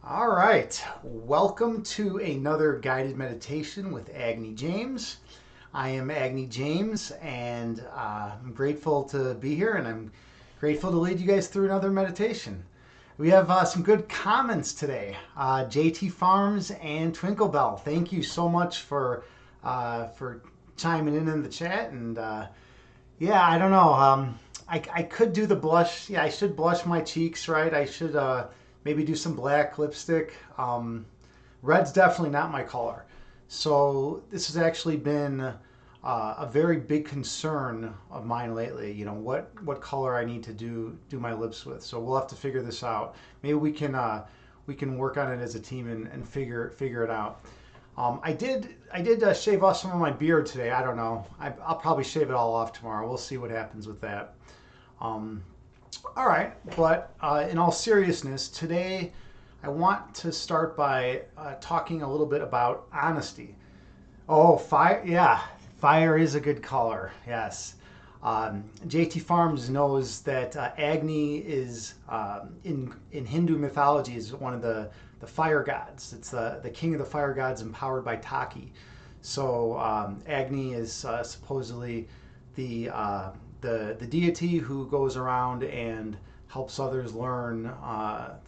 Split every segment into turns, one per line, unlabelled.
All right, welcome to another guided meditation with Agni James. I am Agni James, and I'm grateful to be here, and I'm grateful to lead you guys through another meditation. We have some good comments today. JT Farms and Twinkle Bell, thank you so much for chiming in the chat, and yeah, I don't know. I could do the blush. Yeah, I should blush my cheeks, right? I should maybe do some black lipstick. Red's definitely not my color. So this has actually been a very big concern of mine lately. You know, what color I need to do my lips with. So we'll have to figure this out. Maybe we can work on it as a team and figure it out. I did shave off some of my beard today. I don't know. I'll probably shave it all off tomorrow. We'll see what happens with that. Um, all right, but in all seriousness, today I want to start by talking a little bit about honesty. Oh, fire! Yeah, fire is a good color. Yes. JT Farms knows that Agni is in Hindu mythology is one of the fire gods. It's the king of the fire gods, empowered by Taki. So Agni is supposedly the, uh, the deity who goes around and helps others learn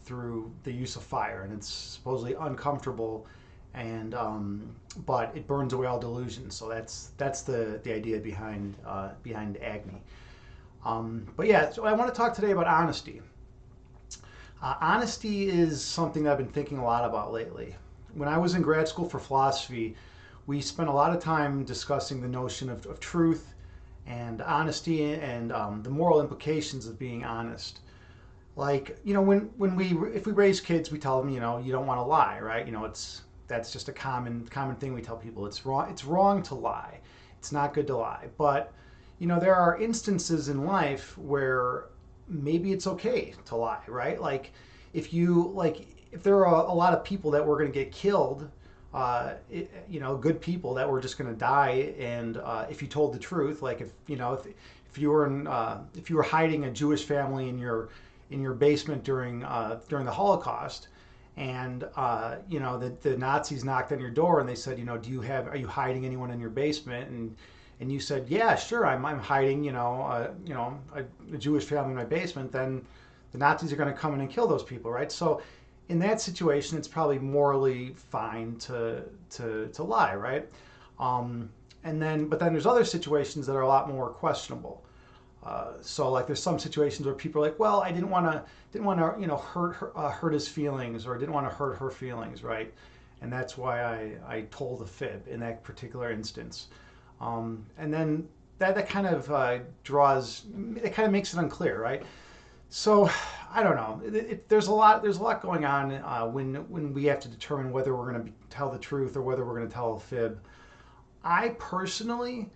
through the use of fire, and it's supposedly uncomfortable, and but it burns away all delusions. So that's the idea behind Agni. But yeah, so I want to talk today about honesty. Honesty is something that I've been thinking a lot about lately. When I was in grad school for philosophy, we spent a lot of time discussing the notion of truth and honesty and the moral implications of being honest. Like, you know, when we if we raise kids, we tell them, you know, you don't want to lie, right? You know, it's that's just a common thing we tell people. It's wrong to lie. It's not good to lie. But you know, there are instances in life where maybe it's okay to lie, right? If there are a lot of people that were going to get killed, you know, good people that were just going to die, and if you told the truth, like if you were if you were hiding a Jewish family in your basement during the Holocaust, and you know the Nazis knocked on your door and they said, you know, are you hiding anyone in your basement? And you said, yeah, sure, I'm hiding, a Jewish family in my basement. Then the Nazis are going to come in and kill those people, right? So in that situation, it's probably morally fine to lie, right? But then there's other situations that are a lot more questionable. So like there's some situations where people are like, well, I didn't want to hurt his feelings, or I didn't want to hurt her feelings, right? And that's why I told a fib in that particular instance. And then that kind of it kind of makes it unclear, right? So I don't know. There's a lot going on when we have to determine whether we're going to tell the truth or whether we're going to tell a fib. I personally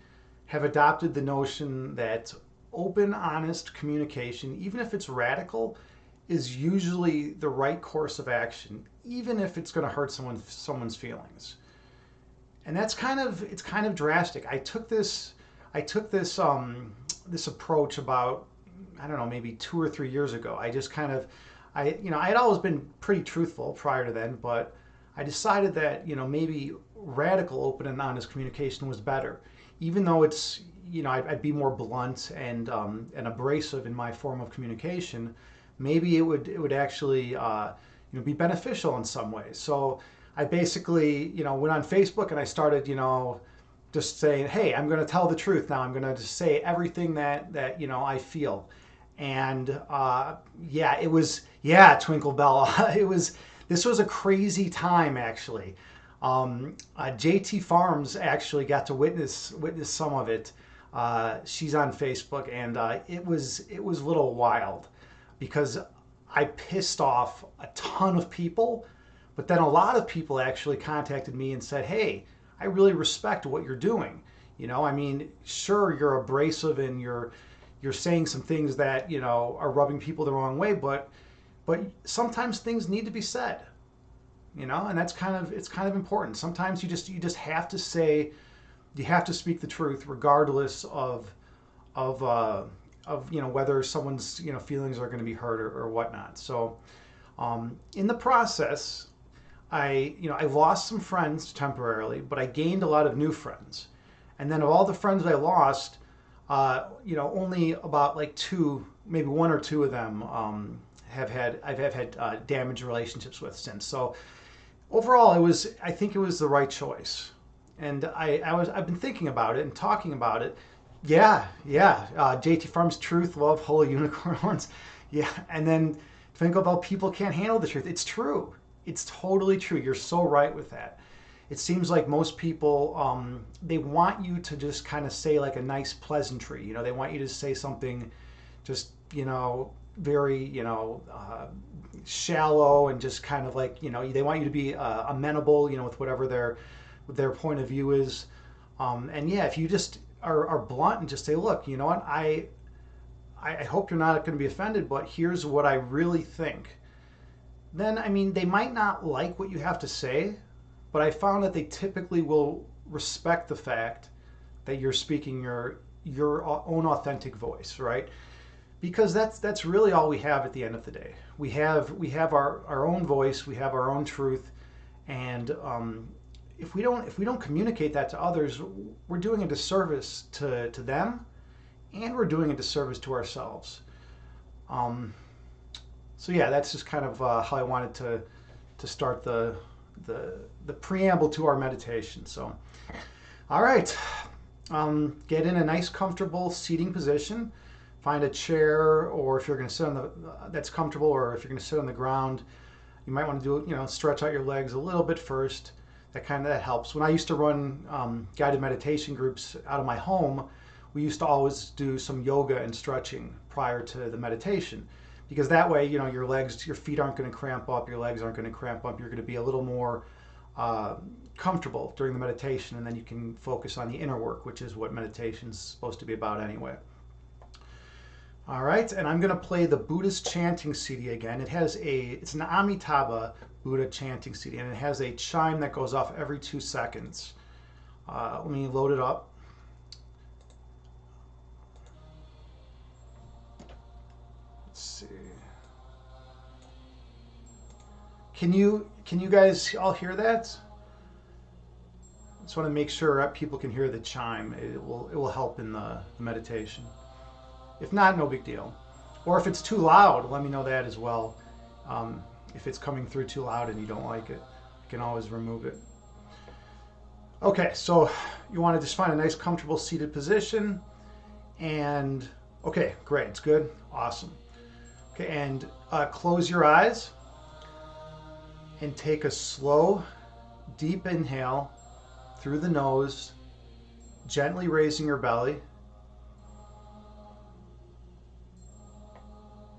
have adopted the notion that open, honest communication, even if it's radical, is usually the right course of action, even if it's going to hurt someone's feelings. And it's kind of drastic. I took this approach about, I don't know, maybe 2 or 3 years ago. I had always been pretty truthful prior to then, but I decided that, you know, maybe radical open and honest communication was better, even though it's, you know, I'd be more blunt and abrasive in my form of communication. Maybe it would actually be beneficial in some ways. So I basically, you know, went on Facebook and I started, you know, just saying, hey, I'm going to tell the truth now. I'm going to just say everything that you know I feel. And yeah, Twinkle Bell. This was a crazy time actually. JT Farms actually got to witness some of it. She's on Facebook, and it was a little wild because I pissed off a ton of people, but then a lot of people actually contacted me and said, hey, I really respect what you're doing. You know, I mean, sure, you're abrasive and you're saying some things that, you know, are rubbing people the wrong way, but sometimes things need to be said, you know, and it's kind of important. Sometimes you just have to say, you have to speak the truth regardless of you know, whether someone's, you know, feelings are going to be hurt or whatnot. So In the process, I lost some friends temporarily, but I gained a lot of new friends. And then of all the friends I lost, only about like two, maybe one or two of them I've had damaged relationships with since. So overall, I think it was the right choice. And I've been thinking about it and talking about it. Yeah, yeah. JT Farms truth, love, holy unicorn horns. Yeah, and then think about people can't handle the truth. It's true. It's totally true. You're so right with that. It seems like most people they want you to just kind of say like a nice pleasantry. They want you to say something just very shallow and just kind of like they want you to be amenable with whatever their point of view is. And yeah, if you just are blunt and just say, look, you know what, I hope you're not going to be offended, but here's what I really think. Then, I mean, they might not like what you have to say, but I found that they typically will respect the fact that you're speaking your own authentic voice, right? Because that's really all we have at the end of the day. We have our own voice, we have our own truth, and if we don't communicate that to others, we're doing a disservice to them, and we're doing a disservice to ourselves. Um, so yeah, that's just kind of how I wanted to start the preamble to our meditation. So, all right, get in a nice, comfortable seating position. Find a chair, or if you're going to sit on that's comfortable, or if you're going to sit on the ground, you might want to do stretch out your legs a little bit first. That helps. When I used to run guided meditation groups out of my home, we used to always do some yoga and stretching prior to the meditation, because that way your feet aren't going to cramp up, your legs aren't going to cramp up. You're going to be a little more comfortable during the meditation, and then you can focus on the inner work, which is what meditation is supposed to be about anyway. All right, and I'm going to play the Buddhist chanting CD again. It's an Amitabha Buddha chanting CD, and it has a chime that goes off every 2 seconds. Let me load it up. Let's see. Can you guys all hear that? I just want to make sure people can hear the chime. It will help in the meditation. If not, no big deal. Or if it's too loud, let me know that as well. If it's coming through too loud and you don't like it, you can always remove it. Okay, so you want to just find a nice, comfortable seated position. And okay, great, it's good, awesome. Okay, and close your eyes and take a slow, deep inhale through the nose, gently raising your belly.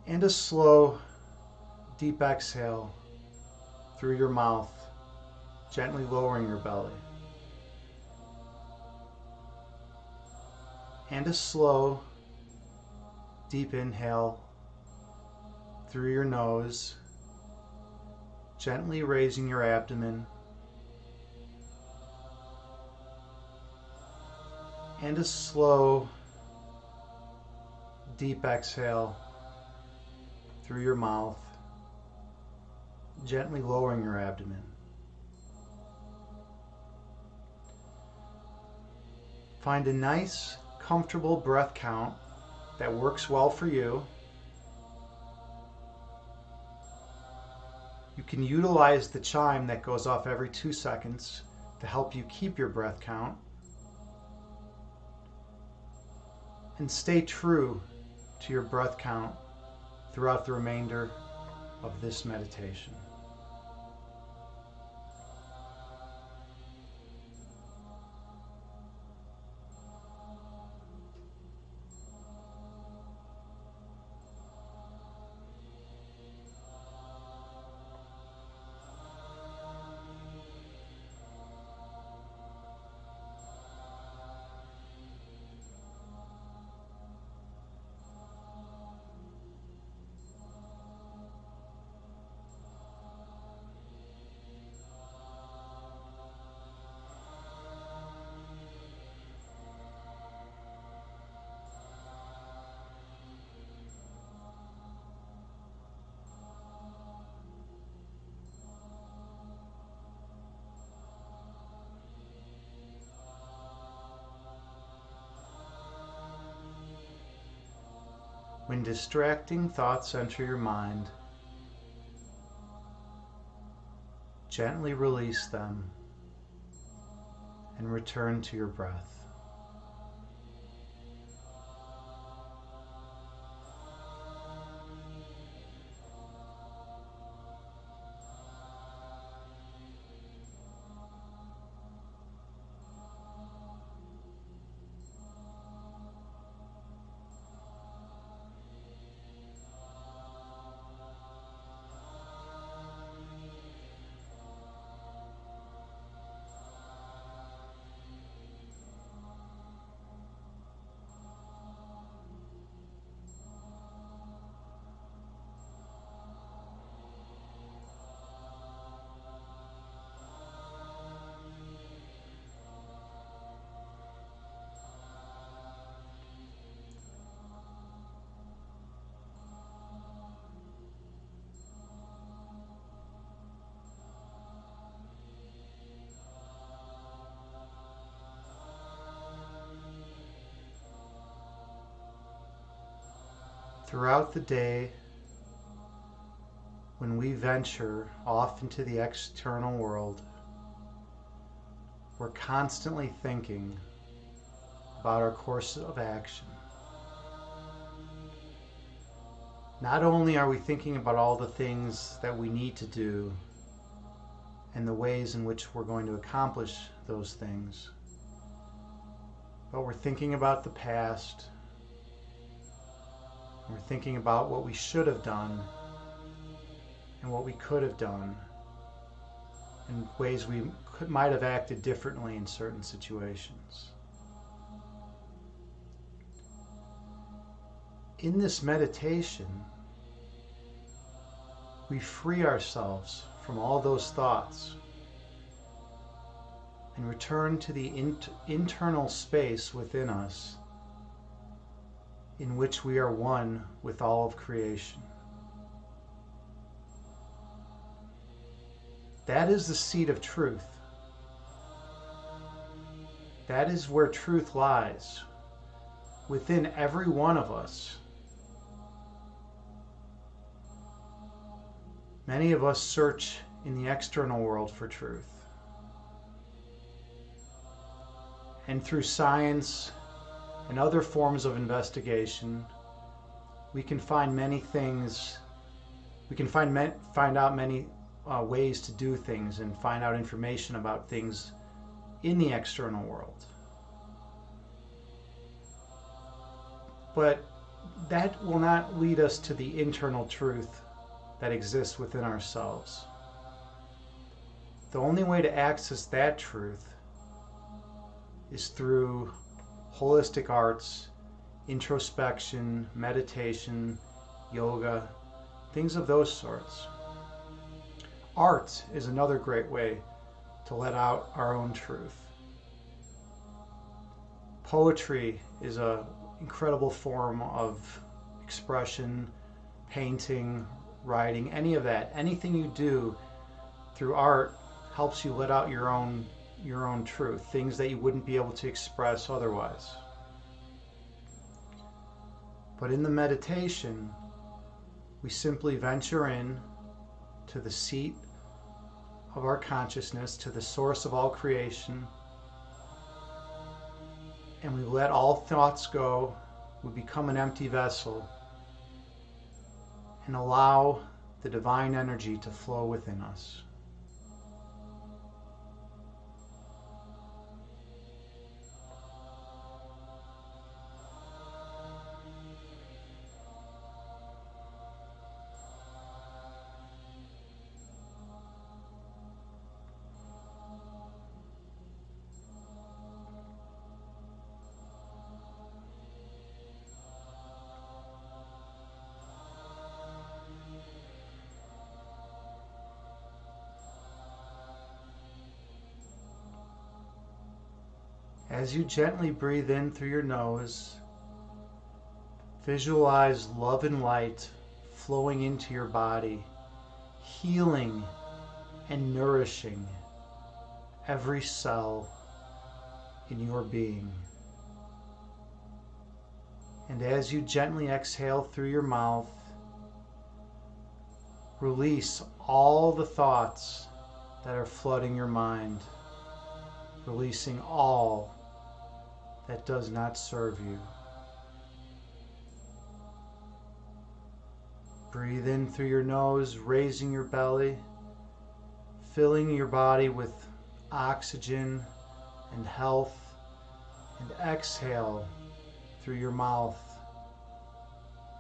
And a slow, deep exhale through your mouth, gently lowering your belly. And a slow, deep inhale through your nose, gently raising your abdomen. And a slow, deep exhale through your mouth, gently lowering your abdomen. Find a nice, comfortable breath count that works well for you. You can utilize the chime that goes off every 2 seconds to help you keep your breath count. And stay true to your breath count throughout the remainder of this meditation. When distracting thoughts enter your mind, gently release them and return to your breath. Throughout the day, when we venture off into the external world, we're constantly thinking about our course of action. Not only are we thinking about all the things that we need to do and the ways in which we're going to accomplish those things, but we're thinking about the past. We're thinking about what we should have done and what we could have done and ways we might have acted differently in certain situations. In this meditation, we free ourselves from all those thoughts and return to the internal space within us in which we are one with all of creation. That is the seat of truth. That is where truth lies, within every one of us. Many of us search in the external world for truth. And through science and other forms of investigation, we can find many things. We can find out many ways to do things and find out information about things in the external world. But that will not lead us to the internal truth that exists within ourselves. The only way to access that truth is through holistic arts, introspection, meditation, yoga, things of those sorts. Art is another great way to let out our own truth. Poetry is an incredible form of expression, painting, writing, any of that. Anything you do through art helps you let out your own truth, things that you wouldn't be able to express otherwise. But in the meditation, we simply venture in to the seat of our consciousness, to the source of all creation, and we let all thoughts go. We become an empty vessel and allow the divine energy to flow within us. As you gently breathe in through your nose, visualize love and light flowing into your body, healing and nourishing every cell in your being. And as you gently exhale through your mouth, release all the thoughts that are flooding your mind, releasing all that does not serve you. Breathe in through your nose, raising your belly, filling your body with oxygen and health, and exhale through your mouth,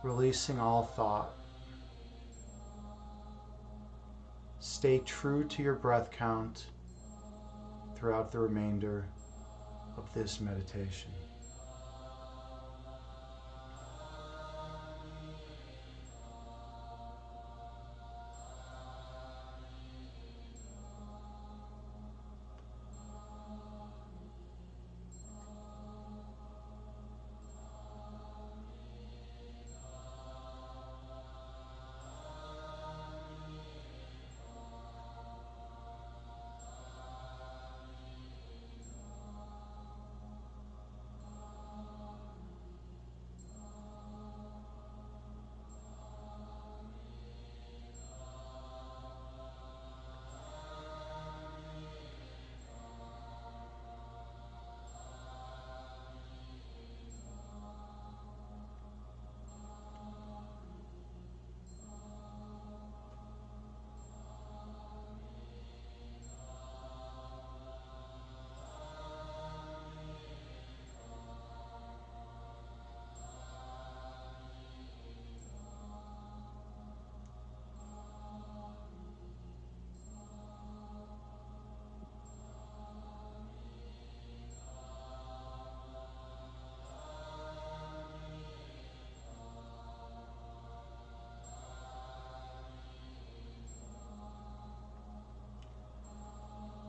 releasing all thought. Stay true to your breath count throughout the remainder of this meditation.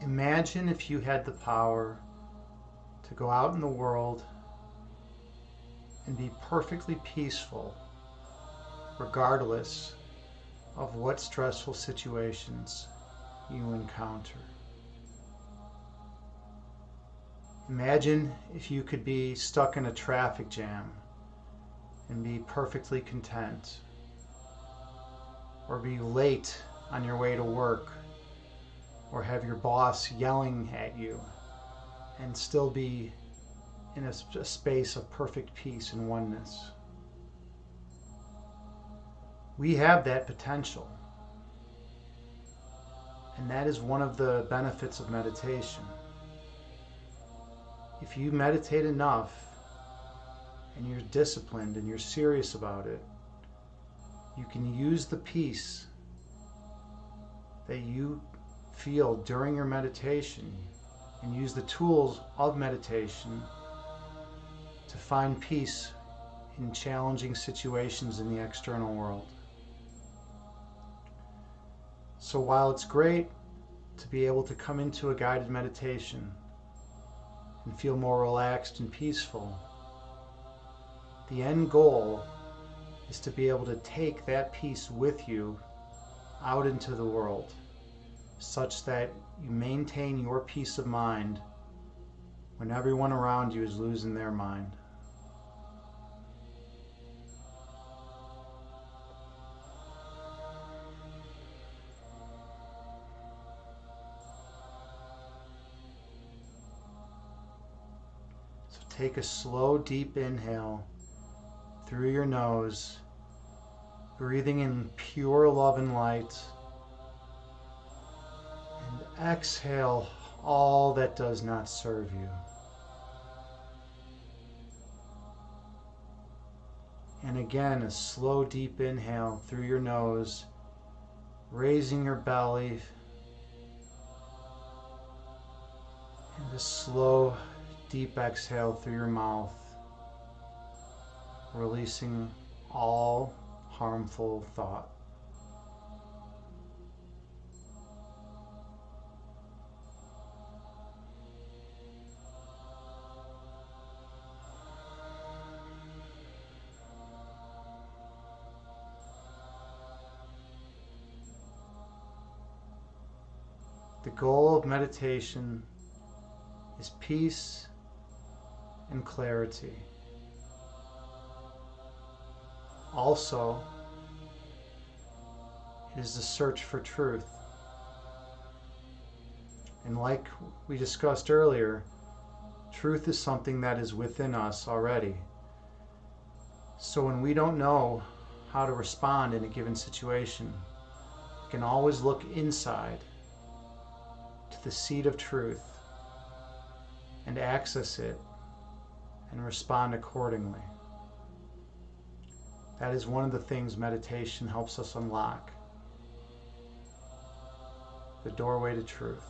Imagine if you had the power to go out in the world and be perfectly peaceful, regardless of what stressful situations you encounter. Imagine if you could be stuck in a traffic jam and be perfectly content, or be late on your way to work, or have your boss yelling at you and still be in a space of perfect peace and oneness. We have that potential. And that is one of the benefits of meditation. If you meditate enough and you're disciplined and you're serious about it, you can use the peace that you feel during your meditation and use the tools of meditation to find peace in challenging situations in the external world. So while it's great to be able to come into a guided meditation and feel more relaxed and peaceful, the end goal is to be able to take that peace with you out into the world, such that you maintain your peace of mind when everyone around you is losing their mind. So take a slow, deep inhale through your nose, breathing in pure love and light. And exhale all that does not serve you. And again, a slow, deep inhale through your nose, raising your belly. And a slow, deep exhale through your mouth, releasing all harmful thought. The goal of meditation is peace and clarity. And Also, it is the search for truth. And like we discussed earlier, truth is something that is within us already. So when we don't know how to respond in a given situation, we can always look inside to the seat of truth and access it and respond accordingly. That is one of the things meditation helps us unlock. The doorway to truth.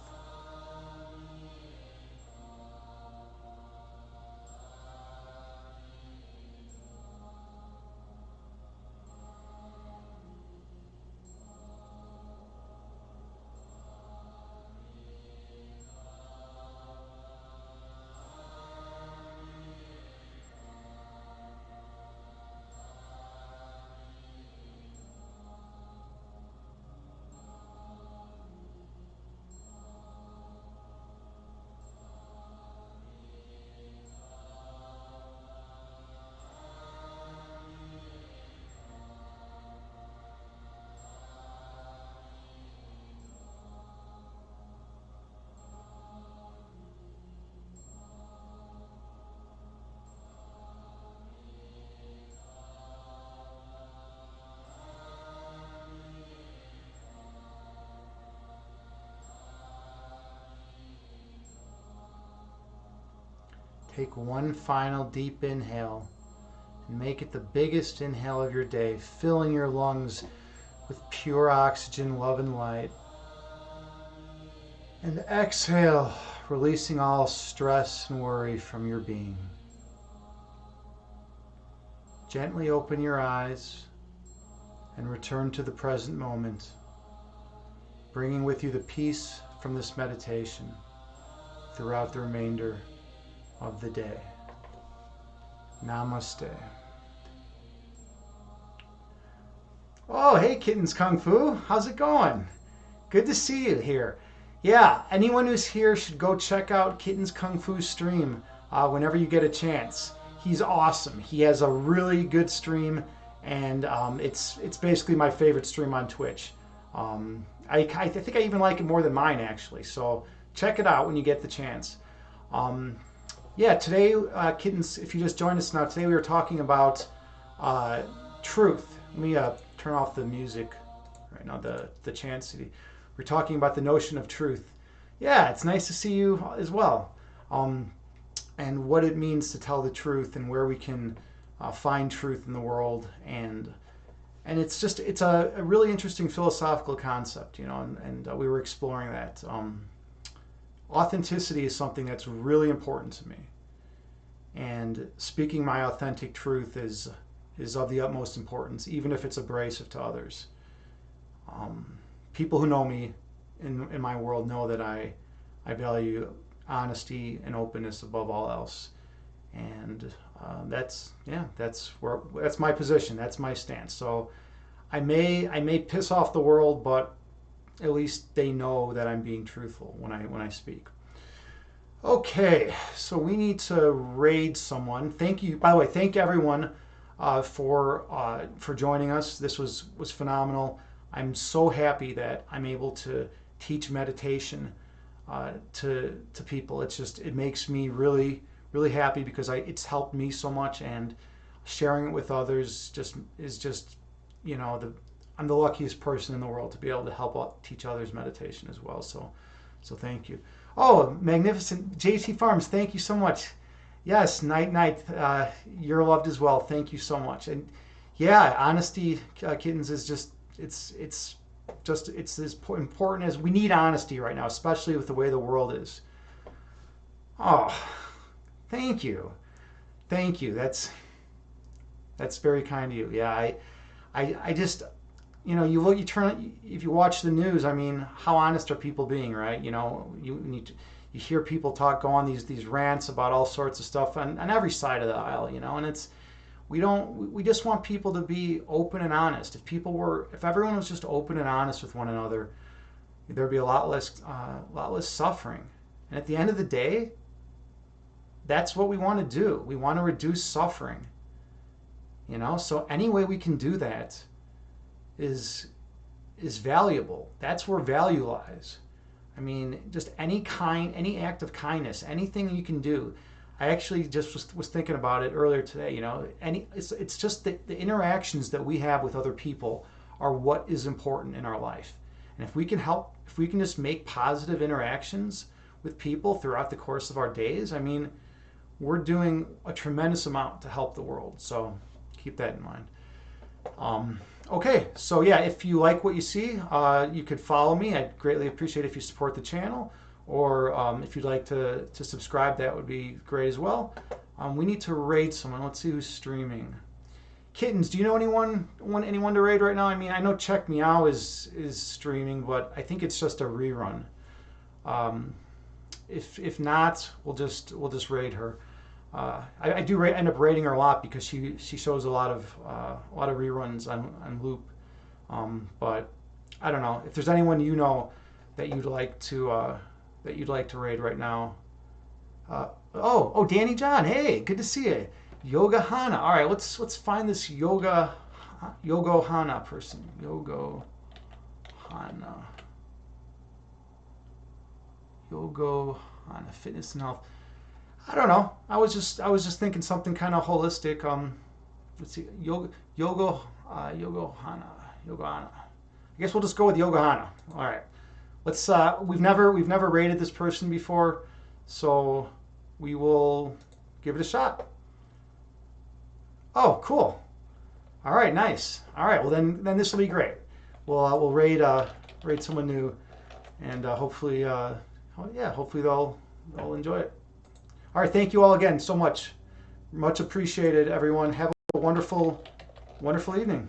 Take one final deep inhale and make it the biggest inhale of your day, filling your lungs with pure oxygen, love, and light. And exhale, releasing all stress and worry from your being. Gently open your eyes and return to the present moment, bringing with you the peace from this meditation throughout the remainder of the day. Namaste. Oh, hey Kittens Kung Fu, how's it going? Good to see you here. Yeah, anyone who's here should go check out Kittens Kung Fu's stream whenever you get a chance. He's awesome. He has a really good stream, and it's basically my favorite stream on Twitch. I think I even like it more than mine, actually. So check it out when you get the chance. Yeah, today, Kittens, if you just joined us now, today we were talking about truth. Let me turn off the music right now, the chant. We're talking about the notion of truth. Yeah, it's nice to see you as well. And what it means to tell the truth and where we can find truth in the world. And it's a really interesting philosophical concept, you know, and we were exploring that. Authenticity is something that's really important to me. And speaking my authentic truth is of the utmost importance, even if it's abrasive to others. People who know me in my world know that I value honesty and openness above all else. And that's my position. That's my stance. So I may piss off the world, but at least they know that I'm being truthful when I speak. Okay, so we need to raid someone. Thank you, by the way. Thank everyone for joining us. This was phenomenal. I'm so happy that I'm able to teach meditation to people. It makes me really happy because it's helped me so much, and sharing it with others is just you know I'm the luckiest person in the world to be able to help out, teach others meditation as well. So thank you. Oh, magnificent JT Farms, thank you so much. Yes, night. You're loved as well. Thank you so much. And yeah, honesty, Kittens, is it's as important as we need honesty right now, especially with the way the world is. Oh, thank you. That's very kind of you. Yeah, I just, you know, if you watch the news, I mean, how honest are people being, right? You know, you hear people go on these rants about all sorts of stuff on every side of the aisle, you know, and we just want people to be open and honest. If everyone was just open and honest with one another, there'd be a lot less suffering. And at the end of the day, that's what we want to do. We want to reduce suffering. you know. So any way we can do that is valuable. That's where value lies. I mean, just any act of kindness, anything you can do. I actually just was thinking about it earlier today. You know, it's just the interactions that we have with other people are what is important in our life. And if we can help, if we can just make positive interactions with people throughout the course of our days, I mean, we're doing a tremendous amount to help the world. So keep that in mind. Okay, so yeah, if you like what you see, you could follow me. I'd greatly appreciate if you support the channel, or if you'd like to subscribe, that would be great as well. We need to raid someone. Let's see who's streaming. Kittens, do you know anyone to raid right now? I mean, I know Check Meow is streaming, but I think it's just a rerun. If not, we'll just raid her. I do end up rating her a lot because she shows a lot of reruns on loop. But I don't know if there's anyone you know that you'd like to raid right now. Oh, Danny John, hey, good to see you. Yoga Hana. All right, let's find this Yogo Hana person. Yogo Hana. Yogo Hana Fitness and Health. I don't know. I was just thinking something kind of holistic. Let's see. Yogo Hana. I guess we'll just go with Yoga Hana. All right. Let's. We've never rated this person before, so we will give it a shot. Oh, cool. All right, nice. All right, well then this will be great. We'll raid someone new, and hopefully, hopefully they'll enjoy it. All right, thank you all again so much. Much appreciated, everyone. Have a wonderful evening.